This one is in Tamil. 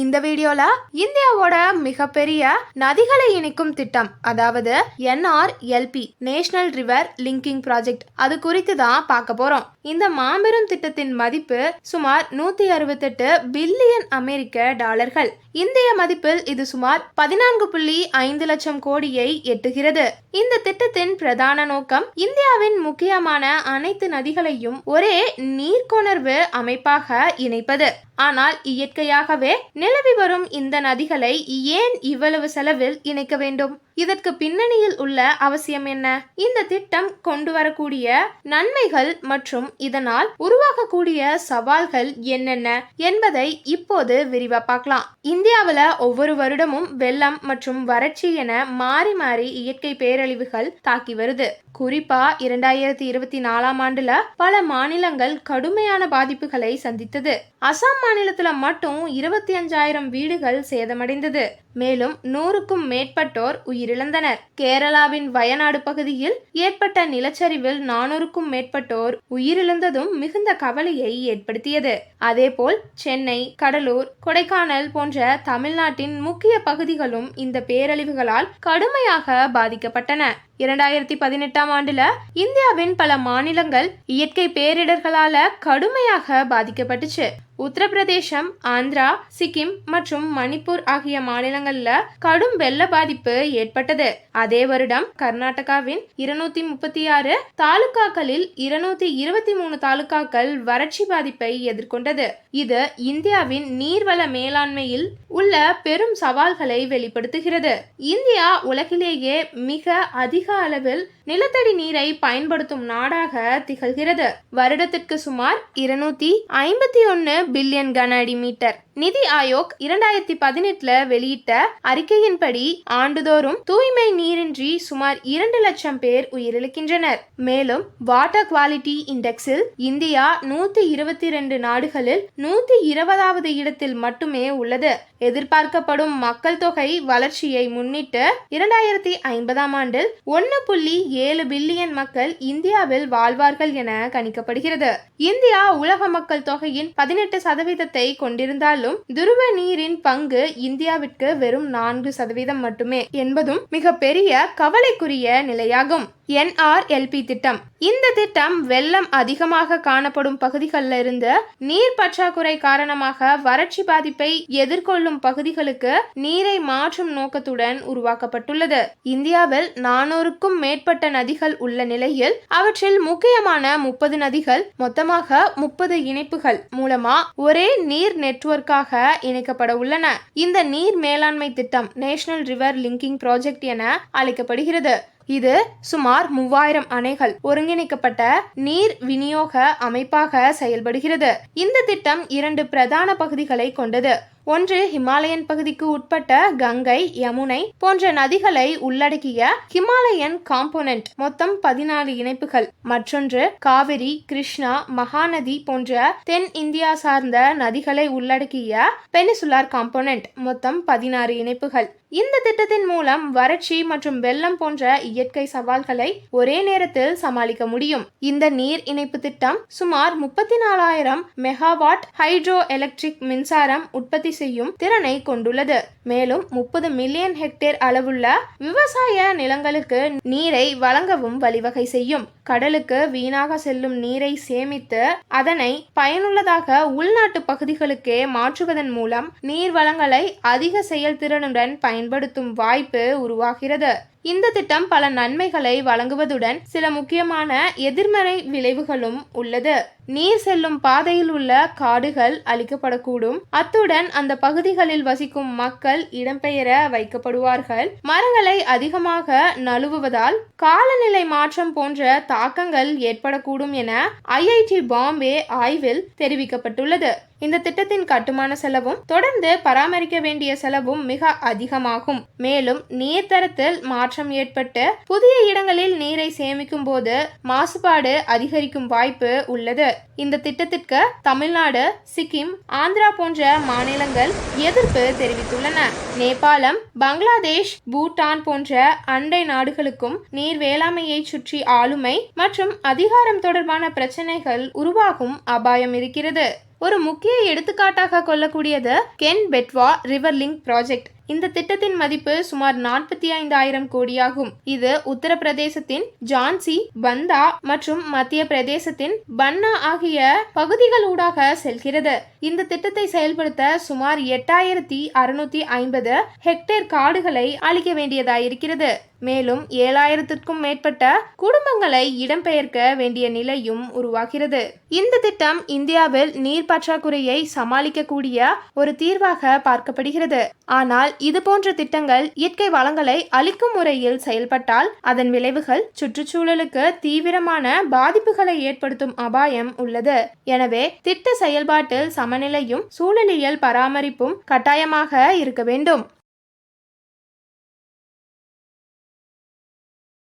இந்த வீடியோல இந்தியாவோட மிகப்பெரிய நதிகளை இணைக்கும் திட்டம், அதாவது NRLP national river linking project, அது குறித்து தான் பார்க்க போறோம். இந்த மாபெரும் திட்டத்தின் மதிப்பு சுமார் 168 பில்லியன் அமெரிக்க டாலர்கள். இந்திய மதிப்பில் இது சுமார் 14.5 லட்சம் கோடியை எட்டுகிறது. இந்த திட்டத்தின் பிரதான நோக்கம் இந்தியாவின் முக்கியமான அனைத்து நதிகளையும் ஒரே நீர்க்கொணர்வு அமைப்பாக இணைப்பது. ஆனால் இயற்கையாகவே நிலவி வரும் இந்த நதிகளை ஏன் இவ்வளவு செலவில் இணைக்க வேண்டும்? இதற்கு பின்னணியில் உள்ள அவசியம் என்ன? இந்த திட்டம் கொண்டு வரக்கூடிய நன்மைகள் மற்றும் இதனால் உருவாகக்கூடிய சவால்கள் என்னென்ன என்பதை இப்போது விரிவா பார்க்கலாம். இந்தியாவில் ஒவ்வொரு வருடமும் வெள்ளம் மற்றும் வறட்சி என மாறி மாறி இயற்கை பேரழிவுகள் தாக்கி வருது. குறிப்பா 2024ஆம் ஆண்டுல பல மாநிலங்கள் கடுமையான பாதிப்புகளை சந்தித்தது. அசாம் மாநிலத்துல மட்டும் 25,000 வீடுகள் சேதமடைந்தது. மேலும் 100க்கும் மேற்பட்டோர் உயிரிழந்தனர். கேரளாவின் வயநாடு பகுதியில் ஏற்பட்ட நிலச்சரிவில் 400க்கும் மேற்பட்டோர் உயிரிழந்ததும் மிகுந்த கவலையை ஏற்படுத்தியது. அதேபோல் சென்னை, கடலூர், கொடைக்கானல் போன்ற தமிழ்நாட்டின் முக்கிய பகுதிகளும் இந்த பேரழிவுகளால் கடுமையாக பாதிக்கப்பட்டன. 2018ஆம் ஆண்டுல இந்தியாவின் பல மாநிலங்கள் இயற்கை பேரிடர்களால கடுமையாக பாதிக்கப்பட்டுச்சு. உத்தரப்பிரதேசம், ஆந்திரா, சிக்கிம் மற்றும் மணிப்பூர் ஆகிய மாநிலங்கள்ல கடும் வெள்ள பாதிப்பு ஏற்பட்டது. அதே வருடம் கர்நாடகாவின் 236 தாலுகாக்களில் 223 தாலுகாக்கள் வறட்சி பாதிப்பை எதிர்கொண்டது. இது இந்தியாவின் நீர்வள மேலாண்மையில் உள்ள பெரும் சவால்களை வெளிப்படுத்துகிறது. இந்தியா உலகிலேயே மிக அதிக அளவில் நிலத்தடி நீரை பயன்படுத்தும் நாடாக திகழ்கிறது. வருடத்திற்கு சுமார் 251 பில்லியன் கன அடி மீட்டர். நிதி ஆயோக் 2018 வெளியிட்ட அறிக்கையின்படி ஆண்டுதோறும் தூய்மை நீரின்றி சுமார் 2 லட்சம் பேர் உயிரிழக்கின்றனர். மேலும் வாட்டர் குவாலிட்டி இண்டெக்ஸில் இந்தியா 122 நாடுகளில் 120வது இடத்தில் மட்டுமே உள்ளது. எதிர்பார்க்கப்படும் மக்கள் தொகை வளர்ச்சியை முன்னிட்டு 2050ஆம் ஆண்டில் 1.7 பில்லியன் மக்கள் இந்தியாவில் வாழ்வார்கள் என கணிக்கப்படுகிறது. இந்தியா உலக மக்கள் தொகையின் 18% கொண்டிருந்தாலும் துருவ நீரின் பங்கு இந்தியாவிற்கு வெறும் 4% மட்டுமே என்பதும் மிக பெரிய கவலைக்குரிய நிலையாகும். NRLP திட்டம். இந்த திட்டம் வெள்ளம் அதிகமாக காணப்படும் பகுதிகளில் இருந்து நீர் பற்றாக்குறை காரணமாக வறட்சி பாதிப்பை எதிர்கொள்ளும் பகுதிகளுக்கு நீரை மாற்றும் நோக்கத்துடன் உருவாக்கப்பட்டுள்ளது. இந்தியாவில் 400க்கும் மேற்பட்ட நதிகள் உள்ள நிலையில் அவற்றில் முக்கியமான 30 நதிகள் மொத்தமாக 30 இணைப்புகள் மூலமா ஒரே நீர் நெட்வொர்க்காக இணைக்கப்பட உள்ளன. இந்த நீர் மேலாண்மை திட்டம் நேஷனல் ரிவர் லிங்கிங் ப்ராஜெக்ட் என அழைக்கப்படுகிறது. இது சுமார் 3000 அணைகள் ஒருங்கிணைக்கப்பட்ட நீர் விநியோக அமைப்பாக செயல்படுகிறது. இந்த திட்டம் 2 பிரதான பகுதிகளை கொண்டது. ஒன்று ஹிமாலயன் பகுதிக்கு உட்பட்ட கங்கை, யமுனை போன்ற நதிகளை உள்ளடக்கிய ஹிமாலயன் காம்போனன்ட், மொத்தம் 14 இணைப்புகள். மற்றொன்று காவிரி, கிருஷ்ணா, மகாநதி போன்ற தென் இந்தியா சார்ந்த நதிகளை உள்ளடக்கிய பெனிசுலார் காம்போனன்ட், மொத்தம் 16 இணைப்புகள். இந்த திட்டத்தின் மூலம் வறட்சி மற்றும் வெள்ளம் போன்ற இயற்கை சவால்களை ஒரே நேரத்தில் சமாளிக்க முடியும். இந்த நீர் இணைப்பு திட்டம் சுமார் 34,000 மெகாவாட் ஹைட்ரோ எலக்ட்ரிக் மின்சாரம் உற்பத்தி செய்யும் திறனை கொண்டுள்ளது. மேலும் 30 மில்லியன் ஹெக்டேர் அளவுள்ள விவசாய நிலங்களுக்கு நீரை வழங்கவும் வழிவகை செய்யும். கடலுக்கு வீணாக செல்லும் நீரை சேமித்து அதனை பயனுள்ளதாக உள்நாட்டு பகுதிகளுக்கே மாற்றுவதன் மூலம் நீர் வளங்களை அதிக செயல்திறனுடன் பயன்படுத்தும் வாய்ப்பு உருவாகிறது. இந்த திட்டம் பல நன்மைகளை வழங்குவதுடன் சில முக்கியமான எதிர்மறை விளைவுகளும் உள்ளது. நீர் செல்லும் பாதையில் உள்ள காடுகள் அழிக்கப்படக்கூடும். அத்துடன் அந்த பகுதிகளில் வசிக்கும் மக்கள் இடம்பெயர வைக்கப்படுவார்கள். மரங்களை அதிகமாக நழுவுவதால் காலநிலை மாற்றம் போன்ற தாக்கங்கள் ஏற்படக்கூடும் என IIT பாம்பே ஆய்வில் தெரிவிக்கப்பட்டுள்ளது. இந்த திட்டத்தின் கட்டுமான செலவும் தொடர்ந்து பராமரிக்க வேண்டிய செலவும் மிக அதிகமாகும். மேலும் நீர்த்தரத்தில் மாற்றம் ஏற்பட்டு புதிய இடங்களில் நீரை சேமிக்கும் போது மாசுபாடு அதிகரிக்கும் வாய்ப்பு உள்ளது. இந்த திட்டத்திற்கு தமிழ்நாடு, சிக்கிம், ஆந்திரா போன்ற மாநிலங்கள் எதிர்ப்பு தெரிவித்துள்ளன. நேபாளம், பங்களாதேஷ், பூட்டான் போன்ற அண்டை நாடுகளுக்கும் நீர் வேளாண்மையை சுற்றி ஆளுமை மற்றும் அதிகாரம் தொடர்பான பிரச்சனைகள் உருவாகும் அபாயம் இருக்கிறது. ஒரு முக்கிய எடுத்துக்காட்டாக கொள்ளக்கூடியது Ken Betwa river link project. இந்த திட்டத்தின் மதிப்பு சுமார் 45,000 கோடியாகும். இது உத்தரப்பிரதேசத்தின் ஜான்சி, பந்தா மற்றும் மத்திய பிரதேசத்தின் பன்னா ஆகிய பகுதிகளூடாக செல்கிறது. இந்த திட்டத்தை செயல்படுத்த சுமார் 8,650 ஹெக்டேர் காடுகளை அழிக்க வேண்டியதாயிருக்கிறது. மேலும் 7,000க்கும் மேற்பட்ட குடும்பங்களை இடம்பெயர்க்க வேண்டிய நிலையும் உருவாகிறது. இந்த திட்டம் இந்தியாவில் நீர் பற்றாக்குறையை சமாளிக்கக்கூடிய ஒரு தீர்வாக பார்க்கப்படுகிறது. ஆனால் இது போன்ற திட்டங்கள் இயற்கை வளங்களை அழிக்கும் முறையில் செயல்பட்டால் அதன் விளைவுகள் சுற்றுச்சூழலுக்கு தீவிரமான பாதிப்புகளை ஏற்படுத்தும் அபாயம் உள்ளது. எனவே திட்ட செயல்பாட்டில் சமநிலையும் சூழலியல் பராமரிப்பும் கட்டாயமாக இருக்க வேண்டும்.